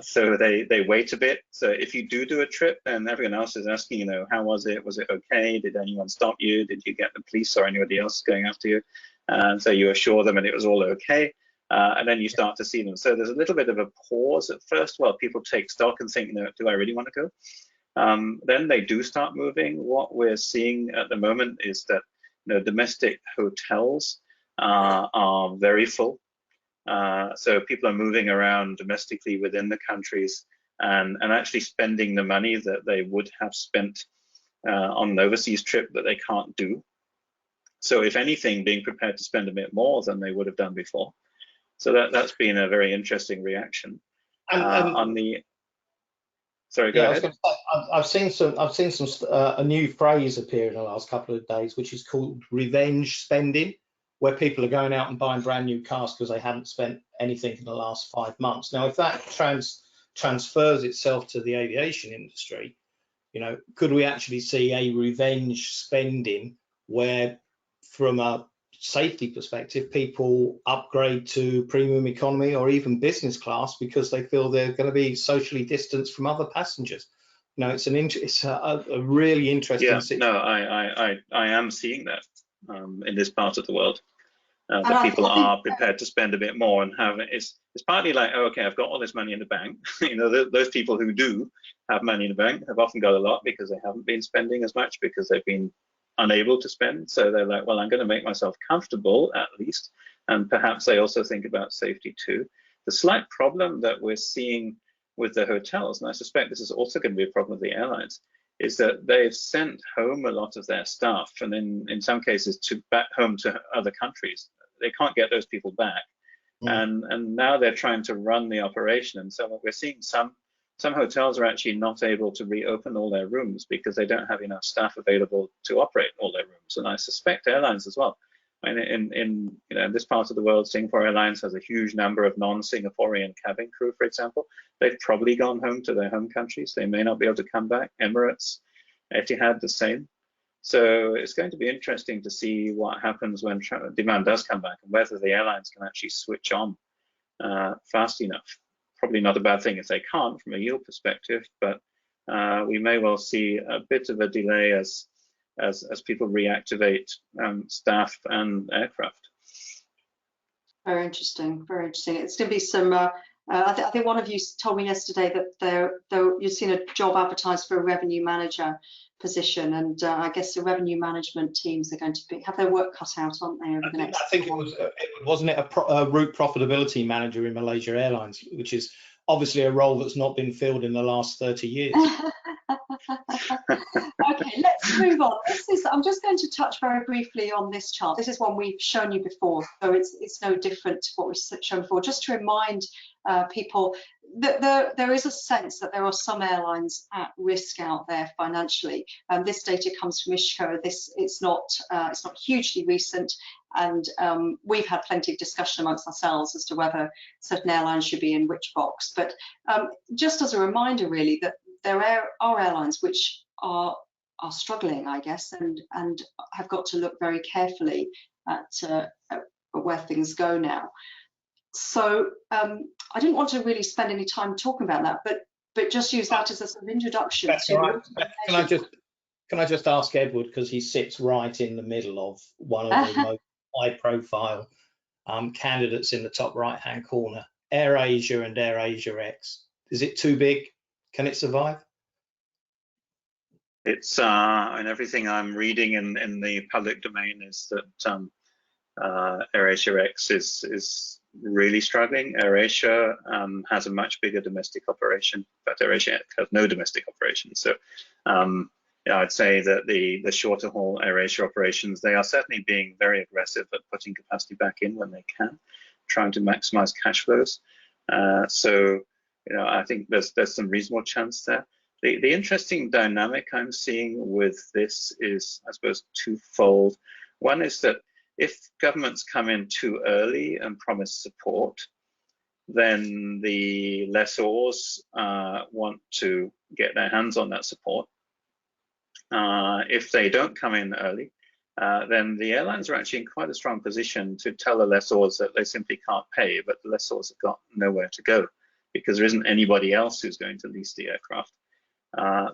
Speaker 2: So they wait a bit. So if you do a trip, then everyone else is asking, how was it? Was it okay? Did anyone stop you? Did you get the police or anybody else going after you? And so you assure them and it was all okay. And then you start to see them. So there's a little bit of a pause at first while people take stock and think, do I really want to go? Then they do start moving. What we're seeing at the moment is that domestic hotels are very full. So people are moving around domestically within the countries and actually spending the money that they would have spent on an overseas trip that they can't do. So if anything, being prepared to spend a bit more than they would have done before. So that's been a very interesting reaction. On the sorry, go ahead.
Speaker 3: I've seen a new phrase appear in the last couple of days, which is called revenge spending, where people are going out and buying brand new cars because they haven't spent anything in the last 5 months. Now, if that transfers itself to the aviation industry, could we actually see a revenge spending where, from a safety perspective, people upgrade to premium economy or even business class because they feel they're going to be socially distanced from other passengers? It's a really interesting situation.
Speaker 2: No, I am seeing that in this part of the world. That people are prepared to spend a bit more and have it's partly like, oh, okay, I've got all this money in the bank. Those people who do have money in the bank have often got a lot because they haven't been spending as much because they've been unable to spend. So they're like, well, I'm going to make myself comfortable at least. And perhaps they also think about safety too. The slight problem that we're seeing with the hotels, and I suspect this is also going to be a problem with the airlines, is that they've sent home a lot of their staff, and then in some cases back home to other countries. They can't get those people back. And now they're trying to run the operation. And so we're seeing some hotels are actually not able to reopen all their rooms because they don't have enough staff available to operate all their rooms. And I suspect airlines as well. I mean, in this part of the world, Singapore Airlines has a huge number of non-Singaporean cabin crew, for example. They've probably gone home to their home countries. They may not be able to come back. Emirates, Etihad, the same. So it's going to be interesting to see what happens when demand does come back and whether the airlines can actually switch on fast enough probably not a bad thing if they can't from a yield perspective, but we may well see a bit of a delay as people reactivate staff and aircraft.
Speaker 1: Very interesting, very interesting. It's going to be some, I think one of you told me yesterday that you've seen a job advertised for a revenue manager position, and I guess the revenue management teams are going to have their work cut out, aren't they, over the next?
Speaker 3: I think wasn't it a route profitability manager in Malaysia Airlines, which is obviously a role that's not been filled in the last 30 years.
Speaker 1: Okay, let's move on. I'm just going to touch very briefly on this chart. This is one we've shown you before, so it's no different to what we've shown before. Just to remind people that there is a sense that there are some airlines at risk out there financially. This data comes from Ishka. It's not hugely recent, and we've had plenty of discussion amongst ourselves as to whether certain airlines should be in which box. But just as a reminder, really, that there are airlines which are struggling, I guess, and have got to look very carefully at where things go now. So I didn't want to really spend any time talking about that, but just use that as a sort of introduction to.
Speaker 3: Can I just ask Edward, because he sits right in the middle of one of the most high-profile candidates in the top right-hand corner, AirAsia and AirAsia X. Is it too big? Can it survive?
Speaker 2: It's and everything I'm reading in the public domain is that AirAsia X is really struggling. AirAsia has a much bigger domestic operation, but AirAsia X has no domestic operation. So yeah, I'd say that the shorter haul AirAsia operations, they are certainly being very aggressive at putting capacity back in when they can, trying to maximize cash flows. So I think there's some reasonable chance there. The interesting dynamic I'm seeing with this is, I suppose, twofold. One is that if governments come in too early and promise support, then the lessors want to get their hands on that support. If they don't come in early, then the airlines are actually in quite a strong position to tell the lessors that they simply can't pay, but the lessors have got nowhere to go because there isn't anybody else who's going to lease the aircraft.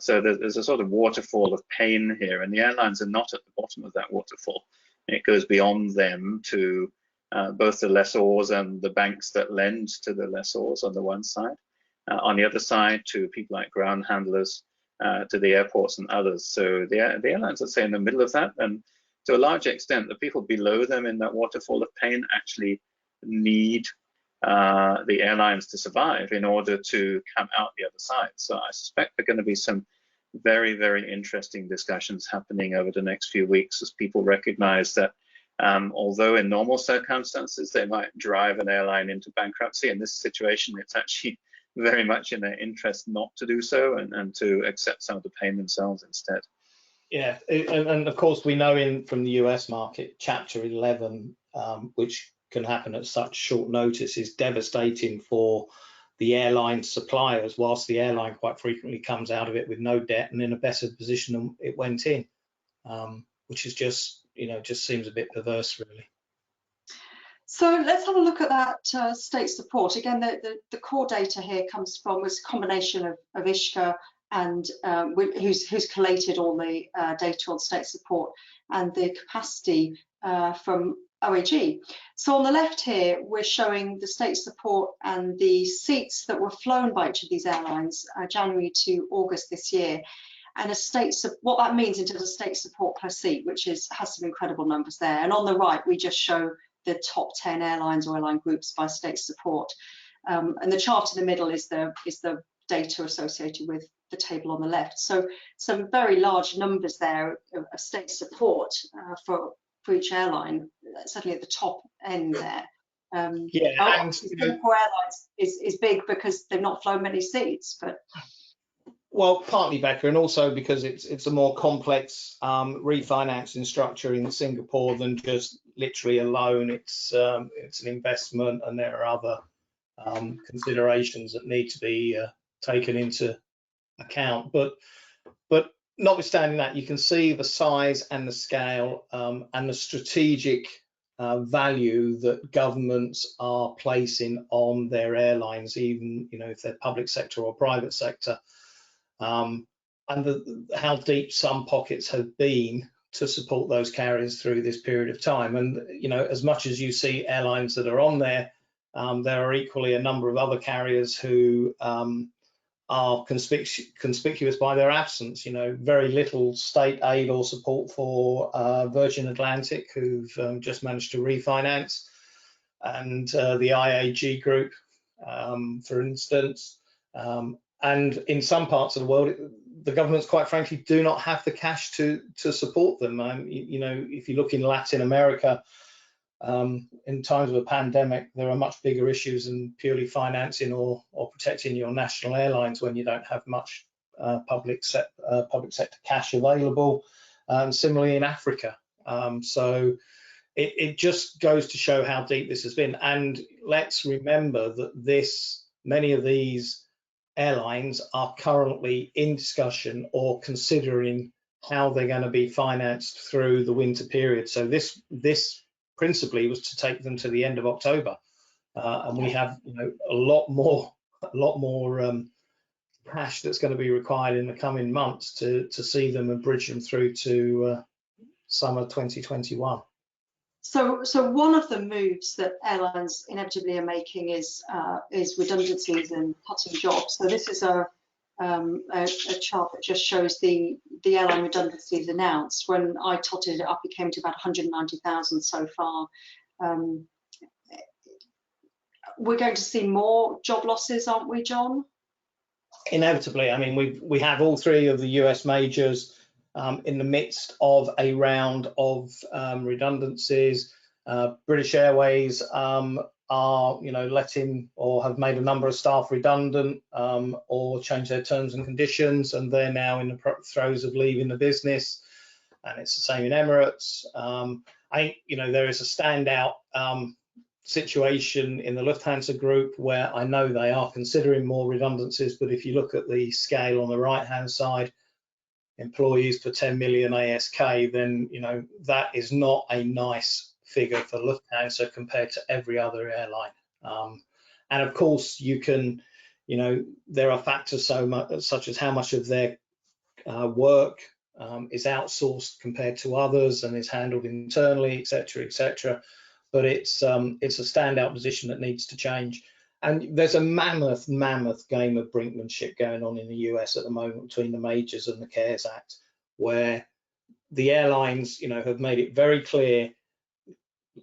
Speaker 2: So there's a sort of waterfall of pain here, and the airlines are not at the bottom of that waterfall. It goes beyond them to both the lessors and the banks that lend to the lessors on the one side, on the other side to people like ground handlers, to the airports and others. So the airlines are, say, in the middle of that, and to a large extent, the people below them in that waterfall of pain actually need the airlines to survive in order to come out the other side. So I suspect there are going to be some very, very interesting discussions happening over the next few weeks as people recognize that although in normal circumstances they might drive an airline into bankruptcy, in this situation it's actually very much in their interest not to do so and to accept some of the pain themselves instead.
Speaker 3: Yeah, and of course we know from the US market, Chapter 11, which can happen at such short notice, is devastating for the airline suppliers, whilst the airline quite frequently comes out of it with no debt and in a better position than it went in, which is just seems a bit perverse, really. So
Speaker 1: let's have a look at that state support. Again, the core data here comes from a combination of Ishka and who's collated all the data on state support and the capacity from OAG. So on the left here, we're showing the state support and the seats that were flown by each of these airlines January to August this year. And what that means in terms of state support per seat, which has some incredible numbers there. And on the right, we just show the top 10 airlines or airline groups by state support. And the chart in the middle is the data associated with the table on the left. So some very large numbers there of state support for each airline, certainly at the top end there. Singapore Airlines is big because they've not flown many seats, but
Speaker 3: well, partly, Becca, and also because it's a more complex refinancing structure in Singapore than just literally a loan. It's an investment, and there are other considerations that need to be taken into account. But notwithstanding that, you can see the size and the scale and the strategic value that governments are placing on their airlines, even if they're public sector or private sector, and how deep some pockets have been to support those carriers through this period of time. And as much as you see airlines that are on there, there are equally a number of other carriers who are conspicuous by their absence. Very little state aid or support for Virgin Atlantic, who've just managed to refinance, and the IAG group, for instance. And in some parts of the world, the governments, quite frankly, do not have the cash to support them. If you look in Latin America, in times of a pandemic, there are much bigger issues than purely financing or protecting your national airlines when you don't have much public sector cash available. Similarly in Africa. So it just goes to show how deep this has been. And let's remember that many of these airlines are currently in discussion or considering how they're going to be financed through the winter period. So this principally was to take them to the end of October, and we have a lot more cash that's going to be required in the coming months to see them and bridge them through to summer 2021.
Speaker 1: So one of the moves that airlines inevitably are making is redundancies and cutting jobs. So this is a chart that just shows the airline redundancies announced. When I totted it up, it came to about 190,000 so far. We're going to see more job losses, aren't we, John?
Speaker 3: Inevitably. I mean, we have all three of the US majors in the midst of a round of redundancies. British Airways are letting or have made a number of staff redundant or changed their terms and conditions, and they're now in the throes of leaving the business. And it's the same in Emirates. There is a standout situation in the Lufthansa group where I know they are considering more redundancies, but if you look at the scale on the right hand side, employees per 10 million ASK, then that is not a nice figure for Lufthansa compared to every other airline. And of course, you can, there are factors such as how much of their work is outsourced compared to others and is handled internally, etc., etc. But it's a standout position that needs to change. And there's a mammoth game of brinkmanship going on in the US at the moment between the majors and the CARES Act, where the airlines, have made it very clear.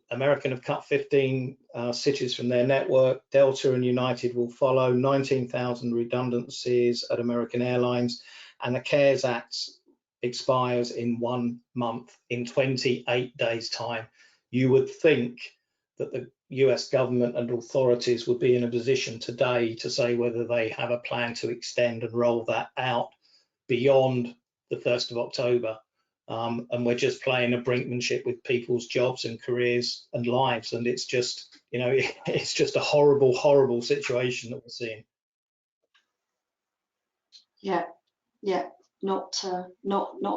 Speaker 3: American have cut 15 cities from their network. Delta and United will follow. 19,000 redundancies at American Airlines, and the CARES Act expires in 1 month, in 28 days' time. You would think that the US government and authorities would be in a position today to say whether they have a plan to extend and roll that out beyond the 1st of October. And we're just playing a brinkmanship with people's jobs and careers and lives. And it's just, it's just a horrible, horrible situation that we're seeing.
Speaker 1: Yeah, not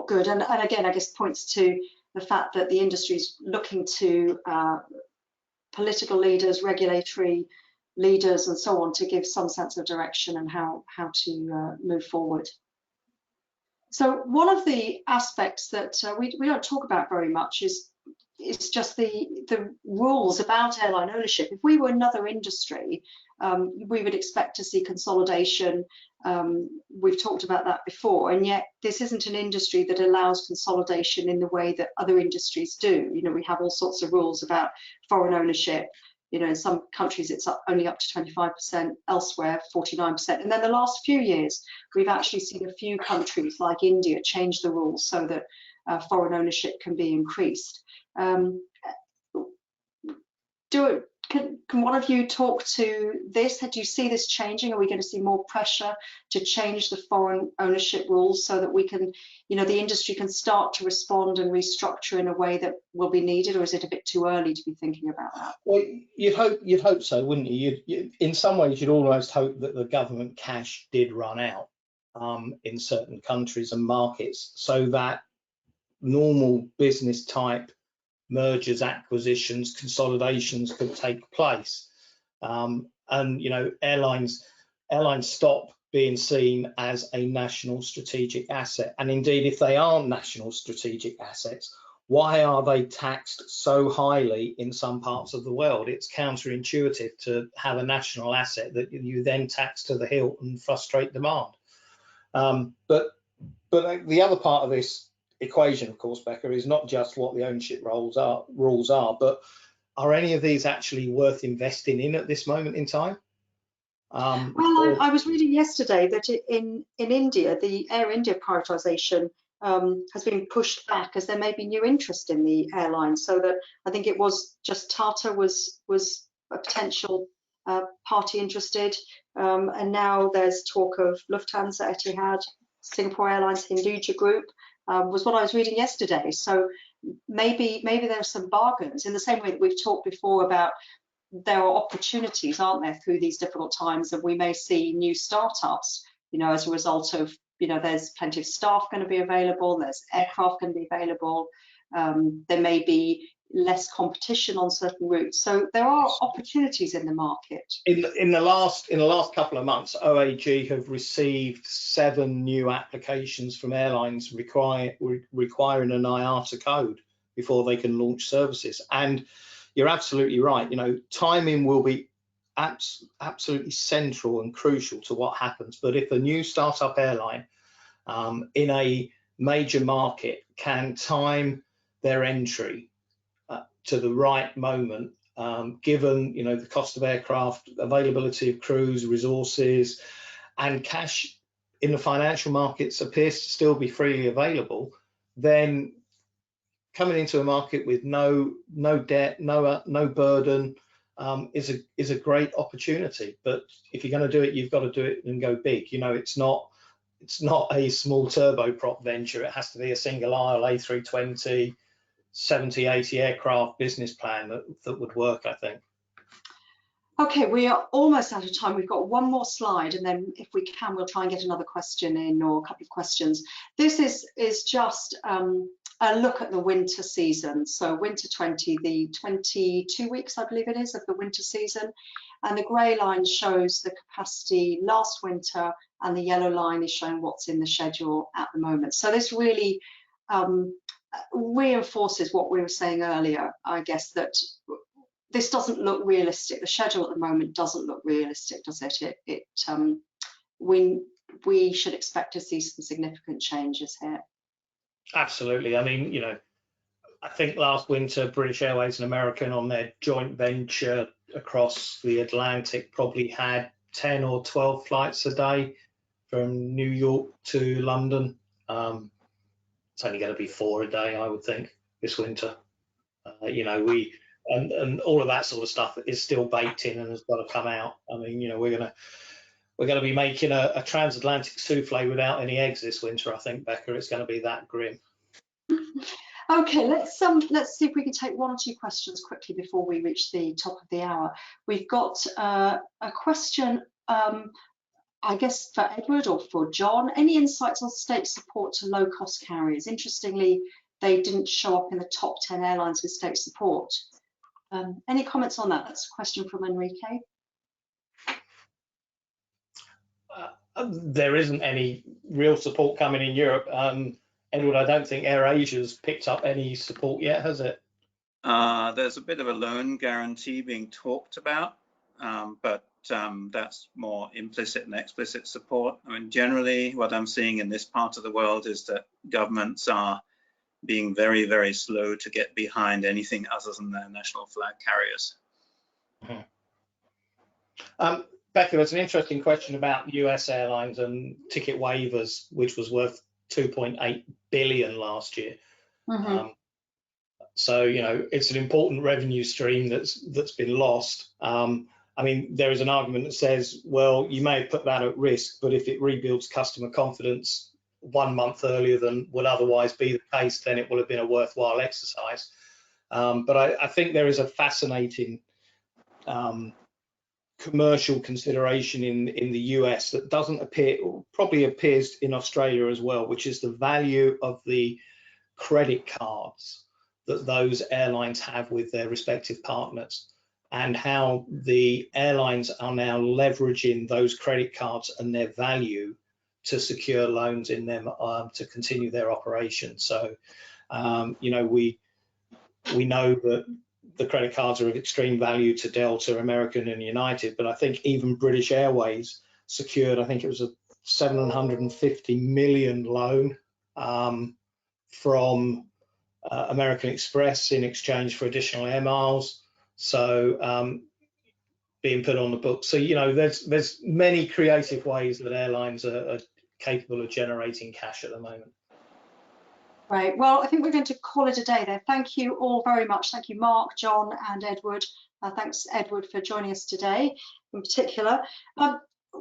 Speaker 1: good. And again, I guess points to the fact that the industry is looking to political leaders, regulatory leaders, and so on to give some sense of direction and how to move forward. So one of the aspects that we don't talk about very much is just the rules about airline ownership. If we were another industry, we would expect to see consolidation. We've talked about that before, and yet this isn't an industry that allows consolidation in the way that other industries do. We have all sorts of rules about foreign ownership. In some countries it's only up to 25%, elsewhere 49%. And then the last few years, we've actually seen a few countries like India change the rules so that foreign ownership can be increased. Can one of you talk to this? Do you see this changing? Are we going to see more pressure to change the foreign ownership rules so that we can, the industry can start to respond and restructure in a way that will be needed, or is it a bit too early to be thinking about that?
Speaker 3: Well, you'd hope so, wouldn't you? In some ways, you'd almost hope that the government cash did run out in certain countries and markets, so that normal business type mergers, acquisitions, consolidations could take place. And you know, airlines stop being seen as a national strategic asset. And indeed, if they are national strategic assets, why are they taxed so highly in some parts of the world? It's counterintuitive to have a national asset that you then tax to the hilt and frustrate demand. But the other part of this equation, of course, Becca, is not just what the ownership rules are, but are any of these actually worth investing in at this moment in time?
Speaker 1: Well, I was reading yesterday that in India, the Air India privatisation has been pushed back as there may be new interest in the airline. So that I think it was just Tata was a potential party interested, and now there's talk of Lufthansa, Etihad, Singapore Airlines, Hinduja Group, was what I was reading yesterday. So maybe there are some bargains in the same way that we've talked before about there are opportunities, aren't there, through these difficult times, and we may see new startups, you know, as a result of, you know, there's plenty of staff going to be available, there's aircraft going to be available, there may be less competition on certain routes. So there are opportunities in the market.
Speaker 3: In the last couple of months, OAG have received 7 new applications from airlines requiring an IATA code before they can launch services. And you're absolutely right. You know, timing will be absolutely central and crucial to what happens. But if a new startup airline in a major market can time their entry to the right moment, given, you know, the cost of aircraft, availability of crews, resources, and cash in the financial markets appears to still be freely available, then coming into a market with no debt, no burden is a great opportunity. But if you're going to do it, you've got to do it and go big. You know, it's not a small turboprop venture. It has to be a single aisle A320, 70, 80 aircraft business plan that would work, I think.
Speaker 1: Okay, we are almost out of time. We've got one more slide, and then if we can, we'll try and get another question in, or a couple of questions. This is just a look at the winter season. So winter 20, the 22 weeks, I believe it is, of the winter season. And the grey line shows the capacity last winter, and the yellow line is showing what's in the schedule at the moment. So this really reinforces what we were saying earlier, I guess, that this doesn't look realistic. The schedule at the moment doesn't look realistic, does it? We should expect to see some significant changes here.
Speaker 3: Absolutely. I mean, you know, I think last winter British Airways and American on their joint venture across the Atlantic probably had 10 or 12 flights a day from New York to London. It's only going to be 4 a day, I would think, this winter. You know, and all of that sort of stuff is still baked in and has got to come out. I mean, you know, we're going to be making a transatlantic souffle without any eggs this winter, I think, Becca. It's going to be that grim.
Speaker 1: Okay, let's see if we can take 1 or 2 questions quickly before we reach the top of the hour. We've got a question, I guess, for Edward or for John. Any insights on state support to low-cost carriers? Interestingly, they didn't show up in the top 10 airlines with state support. Any comments on that? That's a question from Enrique.
Speaker 3: There isn't any real support coming in Europe. Edward, I don't think AirAsia's picked up any support yet, has it?
Speaker 2: There's a bit of a loan guarantee being talked about, but that's more implicit than explicit support. I mean, generally, what I'm seeing in this part of the world is that governments are being very, very slow to get behind anything other than their national flag carriers.
Speaker 3: Becca, there's an interesting question about US airlines and ticket waivers, which was worth 2.8 billion last year. So, you know, it's an important revenue stream that's been lost. I mean, there is an argument that says, well, you may have put that at risk, but if it rebuilds customer confidence 1 month earlier than would otherwise be the case, then it will have been a worthwhile exercise. But I think there is a fascinating commercial consideration in the US that doesn't appear, or probably appears in Australia as well, which is the value of the credit cards that those airlines have with their respective partners, and how the airlines are now leveraging those credit cards and their value to secure loans in them to continue their operations. So, you know, we know that the credit cards are of extreme value to Delta, American and United, but I think even British Airways secured, I think it was a 750 million loan from American Express in exchange for additional air miles. So being put on the book. So, you know, there's many creative ways that airlines are capable of generating cash at the moment.
Speaker 1: Right, well, I think we're going to call it a day there. Thank you all very much. Thank you, Mark, John, and Edward. Thanks, Edward, for joining us today in particular.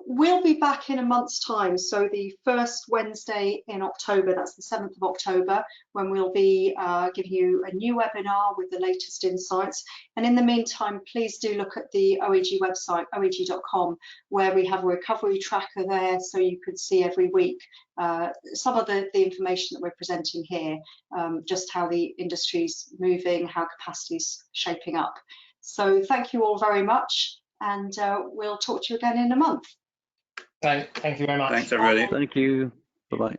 Speaker 1: We'll be back in a month's time, so the first Wednesday in October, that's the 7th of October, when we'll be giving you a new webinar with the latest insights. And in the meantime, please do look at the OAG website, oag.com, where we have a recovery tracker there, so you could see every week some of the information that we're presenting here, just how the industry's moving, how capacity's shaping up. So thank you all very much, and we'll talk to you again in a month.
Speaker 3: Thank you very much.
Speaker 2: Thanks, everybody.
Speaker 4: Thank you. Bye-bye.